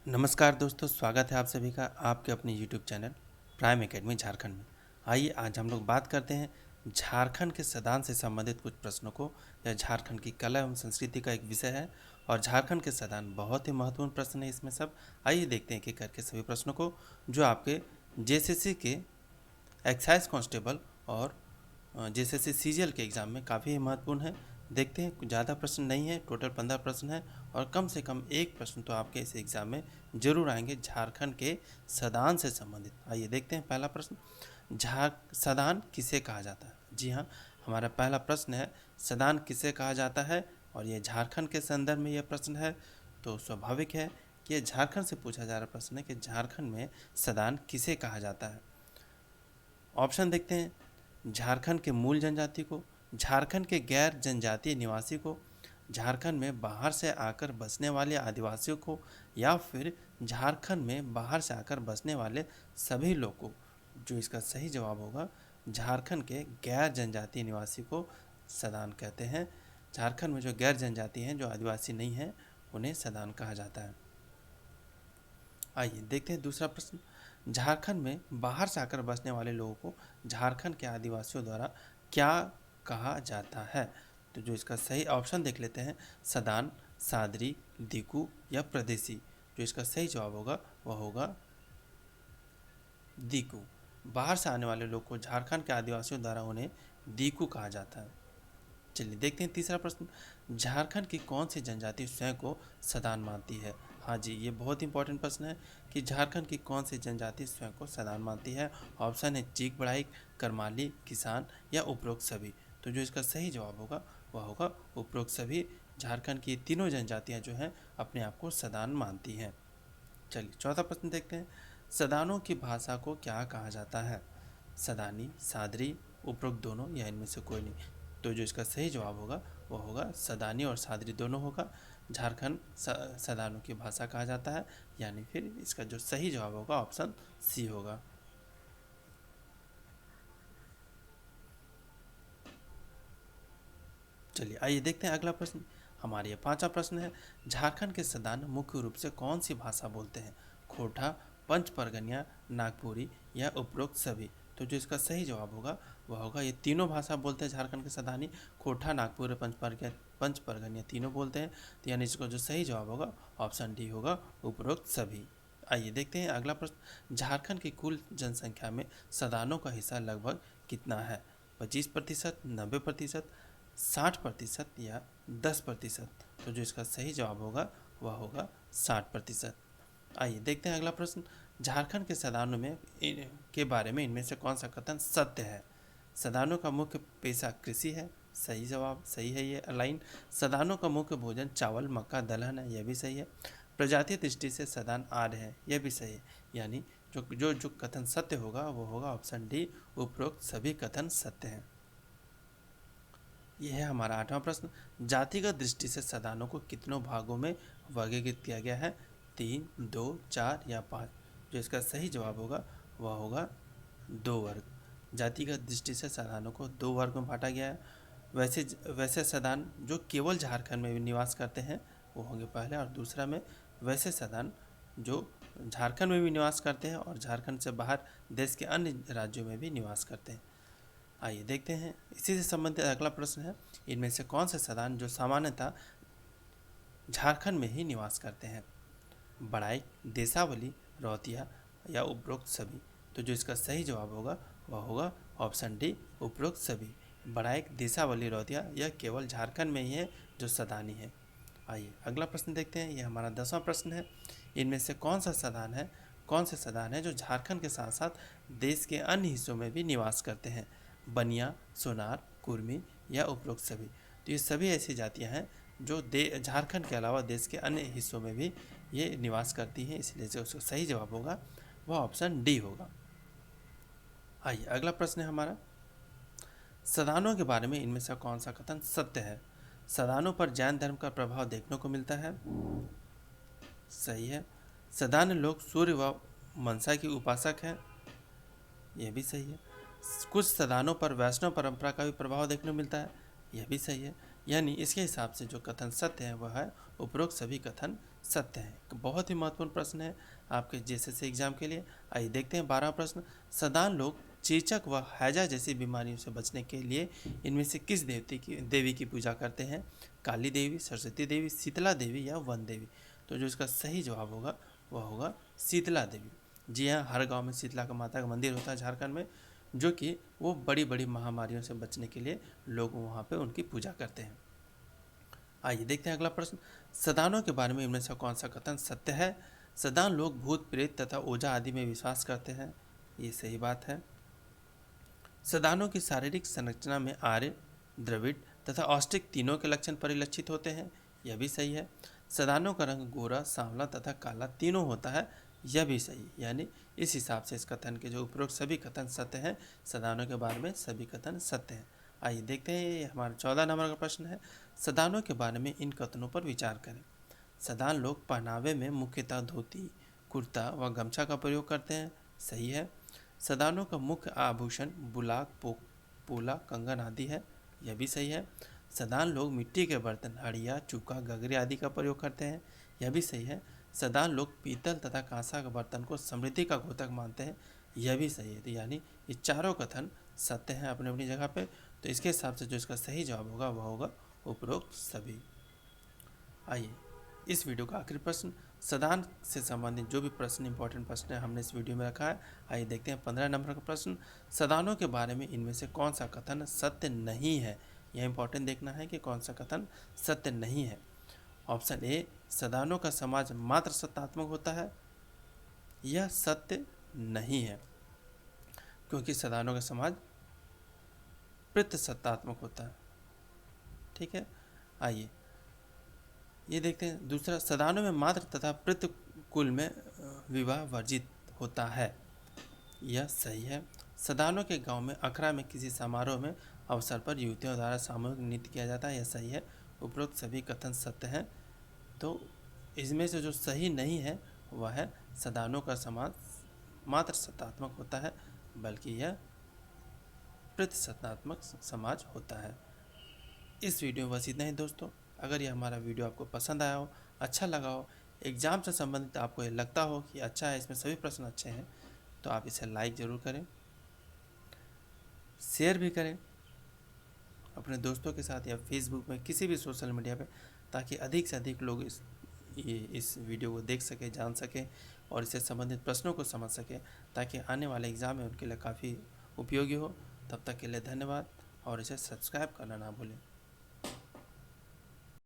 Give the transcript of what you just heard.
नमस्कार दोस्तों, स्वागत है आप सभी का आपके अपने YouTube channel prime academy Jharkhand में। आइए आज हम लोग बात करते हैं झारखंड के सदान से संबंधित कुछ प्रश्नों को। यह झारखंड की कला एवं संस्कृति का एक विषय है और झारखंड के सदान बहुत ही महत्वपूर्ण प्रश्न है इसमें सब। आइए देखते हैं कि करके सभी प्रश्नों को जो आपके जेसीसी के एक्साइज कांस्टेबल और जेसीसी सीजीएल के एग्ज़ाम में काफ़ी महत्वपूर्ण है। देखते हैं, ज़्यादा प्रश्न नहीं है, टोटल 15 प्रश्न है और कम से कम एक प्रश्न तो आपके इस एग्ज़ाम में जरूर आएंगे झारखंड के सदान से संबंधित। आइए देखते हैं पहला प्रश्न, सदान किसे कहा जाता है। जी हाँ, हमारा पहला प्रश्न है सदान किसे कहा जाता है और ये झारखंड के संदर्भ में यह प्रश्न है। तो स्वाभाविक है कि ये झारखंड से पूछा जा रहा प्रश्न है कि झारखंड में सदान किसे कहा जाता है। ऑप्शन देखते हैं, झारखंड के मूल जनजाति को, झारखंड के गैर जनजातीय निवासी को, झारखंड में बाहर से आकर बसने वाले आदिवासियों को, या फिर झारखंड में बाहर से आकर बसने वाले सभी लोग को। जो इसका सही जवाब होगा, झारखंड के गैर जनजातीय निवासी को सदान कहते हैं। झारखंड में जो गैर जनजाति हैं, जो आदिवासी नहीं हैं, उन्हें सदान कहा जाता है। आइए देखते हैं दूसरा प्रश्न, झारखंड में बाहर से आकर बसने वाले लोगों को झारखंड के आदिवासियों द्वारा क्या कहा जाता है। तो जो इसका सही ऑप्शन देख लेते हैं, सदान, सादरी, दीकू या प्रदेशी। जो इसका सही जवाब होगा वह होगा दीकू। बाहर से आने वाले लोग को झारखंड के आदिवासियों द्वारा उन्हें दीकू कहा जाता है। चलिए देखते हैं तीसरा प्रश्न, झारखंड की कौन सी जनजाति स्वयं को सदान मानती है। हाँ जी, ये बहुत इंपॉर्टेंट प्रश्न है कि झारखंड की कौन सी जनजाति स्वयं को सदान मानती है। ऑप्शन है चीक बढ़ाई, करमाली, किसान या उपरोक्त सभी। तो जो इसका सही जवाब होगा वह होगा उपरोक्त सभी। झारखंड की तीनों जनजातियाँ जो हैं अपने आप को सदान मानती हैं। चलिए चौथा प्रश्न देखते हैं, सदानों की भाषा को क्या कहा जाता है। सदानी, सादरी, उपरोक्त दोनों या इनमें से कोई नहीं। तो जो इसका सही जवाब होगा वह होगा सदानी और सादरी दोनों होगा। झारखंड सदानों की भाषा कहा जाता है, यानी फिर इसका जो सही जवाब होगा ऑप्शन सी होगा। चलिए आइए देखते हैं अगला प्रश्न। हमारे ये पांचवा प्रश्न है, झारखंड के सदान मुख्य रूप से कौन सी भाषा बोलते हैं। खोटा, पंच परगनिया, नागपुरी या उपरोक्त सभी। तो जो इसका सही जवाब होगा वह होगा ये तीनों भाषा बोलते हैं झारखंड के सदानी। खोटा, नागपुर, पंच परगनिया तीनों बोलते हैं। तो यानी इसका जो सही जवाब होगा ऑप्शन डी होगा, उपरोक्त सभी। आइए देखते हैं अगला प्रश्न, झारखंड की कुल जनसंख्या में सदानों का हिस्सा लगभग कितना है। 25%, 90%, 60% या 10%। तो जो इसका सही जवाब होगा वह होगा 60%। आइए देखते हैं अगला प्रश्न, झारखंड के सदानों में के बारे में इनमें से कौन सा कथन सत्य है। सदानों का मुख्य पेशा कृषि है। सही जवाब, सही है ये लाइन। सदानों का मुख्य भोजन चावल, मक्का, दलहन है, यह भी सही है। प्रजातीय दृष्टि से सदान आर्य है, यह भी सही है। यानी जो जो जो कथन सत्य होगा वो होगा ऑप्शन डी, उपरोक्त सभी कथन सत्य हैं। यह है हमारा आठवां प्रश्न, जातिगत दृष्टि से सदानों को कितनों भागों में वर्गीकृत किया गया है। 3, 2, 4 या 5। जो इसका सही जवाब होगा वह होगा 2 वर्ग। जातिगत दृष्टि से सदानों को 2 वर्ग में बांटा गया है। वैसे सदान जो केवल झारखंड में निवास करते हैं वो होंगे पहले, और दूसरा में वैसे सदान जो झारखंड में भी निवास करते हैं और झारखंड से बाहर देश के अन्य राज्यों में भी निवास करते हैं। आइए देखते हैं, इसी से संबंधित अगला प्रश्न है, इनमें से कौन से सदान जो सामान्यतः झारखंड में ही निवास करते हैं। बड़ाइक, देसावली, रौतिया या उपरोक्त सभी। तो जो इसका सही जवाब होगा वह होगा ऑप्शन डी, उपरोक्त सभी। बड़ाइक, देसावली, रौतिया यह केवल झारखंड में ही है जो सदानी है। आइए अगला प्रश्न देखते हैं, यह हमारा 10वां प्रश्न है, इनमें से कौन से सदान है जो झारखंड के साथ साथ देश के अन्य हिस्सों में भी निवास करते हैं। बनिया, सोनार, कुर्मी या उपरोक्त सभी। तो ये सभी ऐसी जातियां हैं जो झारखंड के अलावा देश के अन्य हिस्सों में भी ये निवास करती हैं, इसलिए जो उसका सही जवाब होगा वह ऑप्शन डी होगा। आइए अगला प्रश्न है हमारा, सदानों के बारे में इनमें से कौन सा कथन सत्य है। सदानों पर जैन धर्म का प्रभाव देखने को मिलता है। सही है। सदान लोग सूर्य व मनसा की उपासक हैं, यह भी सही है। कुछ सदानों पर वैष्णव परंपरा का भी प्रभाव देखने को मिलता है, यह भी सही है। यानी इसके हिसाब से जो कथन सत्य है वह है उपरोक्त सभी कथन सत्य हैं। बहुत ही महत्वपूर्ण प्रश्न है आपके जेएसएससी एग्जाम के लिए। आइए देखते हैं 12वां प्रश्न। सदान लोग चेचक व हैजा जैसी बीमारियों से बचने के लिए इनमें से किस देवी की पूजा करते हैं? काली देवी, सरस्वती देवी, शीतला देवी या वन देवी? तो जो इसका सही जवाब होगा वह होगा शीतला देवी। जी हाँ, हर गांव में शीतला का माता का मंदिर होता है झारखंड में, जो कि वो बड़ी बड़ी महामारियों से बचने के लिए लोग वहाँ पे उनकी पूजा करते हैं। आइए देखते हैं अगला प्रश्न। सदानों के बारे में इनमें से कौन सा कथन सत्य है? सदान लोग भूत प्रेत तथा ओझा आदि में विश्वास करते हैं, ये सही बात है। सदानों की शारीरिक संरचना में आर्य, द्रविड़ तथा ऑस्ट्रिक तीनों के लक्षण परिलक्षित होते हैं, यह भी सही है। सदानों का रंग गोरा, सांवला तथा काला तीनों होता है, यह भी सही। यानी इस हिसाब से इस कथन के जो उपरोक्त सभी कथन सत्य हैं, सदानों के बारे में सभी कथन सत्य हैं। आइए देखते हैं, ये हमारा 14 नंबर का प्रश्न है। सदानों के बारे में इन कथनों पर विचार करें। सदान लोग पहनावे में मुख्यतः धोती, कुर्ता व गमछा का प्रयोग करते हैं, सही है। सदानों का मुख्य आभूषण बुलाक, पोला, कंगन आदि है, यह भी सही है। सदान लोग मिट्टी के बर्तन हड़िया, चूका, गगरे आदि का प्रयोग करते हैं, यह भी सही है। सदान लोग पीतल तथा कांसा के बर्तन को समृद्धि का घोतक मानते हैं, यह भी सही है। तो यानी ये चारों कथन सत्य हैं अपनी अपनी जगह पे। तो इसके हिसाब से जो इसका सही जवाब होगा वह होगा उपरोक्त सभी। आइए इस वीडियो का आखिरी प्रश्न, सदान से संबंधित जो भी प्रश्न इंपॉर्टेंट प्रश्न है हमने इस वीडियो में रखा है। आइए देखते हैं 15 नंबर का प्रश्न। सदानों के बारे में इनमें से कौन सा कथन सत्य नहीं है? यह इंपॉर्टेंट देखना है कि कौन सा कथन सत्य नहीं है। ऑप्शन ए, सदानों का समाज मात्र सत्तात्मक होता है, यह सत्य नहीं है, क्योंकि सदानों का समाज प्रत सत्तात्मक होता है। ठीक है, आइए ये देखते हैं दूसरा, सदानों में मात्र तथा प्रत कुल में विवाह वर्जित होता है, यह सही है। सदानों के गांव में अखड़ा में किसी समारोह में अवसर पर युवतियों द्वारा सामूहिक नृत्य किया जाता है, यह सही है। उपरोक्त सभी कथन सत्य हैं। तो इसमें से जो सही नहीं है वह है सदानों का समाज मात्र सत्तात्मक होता है, बल्कि यह प्रतिसत्तात्मक समाज होता है। इस वीडियो में बस इतना ही दोस्तों। अगर यह हमारा वीडियो आपको पसंद आया हो, अच्छा लगा हो, एग्ज़ाम से संबंधित आपको ये लगता हो कि अच्छा है, इसमें सभी प्रश्न अच्छे हैं, तो आप इसे लाइक ज़रूर करें, शेयर भी करें अपने दोस्तों के साथ या फेसबुक में किसी भी सोशल मीडिया पे, ताकि अधिक से अधिक लोग इस वीडियो को देख सकें, जान सकें और इससे संबंधित प्रश्नों को समझ सकें, ताकि आने वाले एग्ज़ाम में उनके लिए काफ़ी उपयोगी हो। तब तक के लिए धन्यवाद और इसे सब्सक्राइब करना ना भूलें।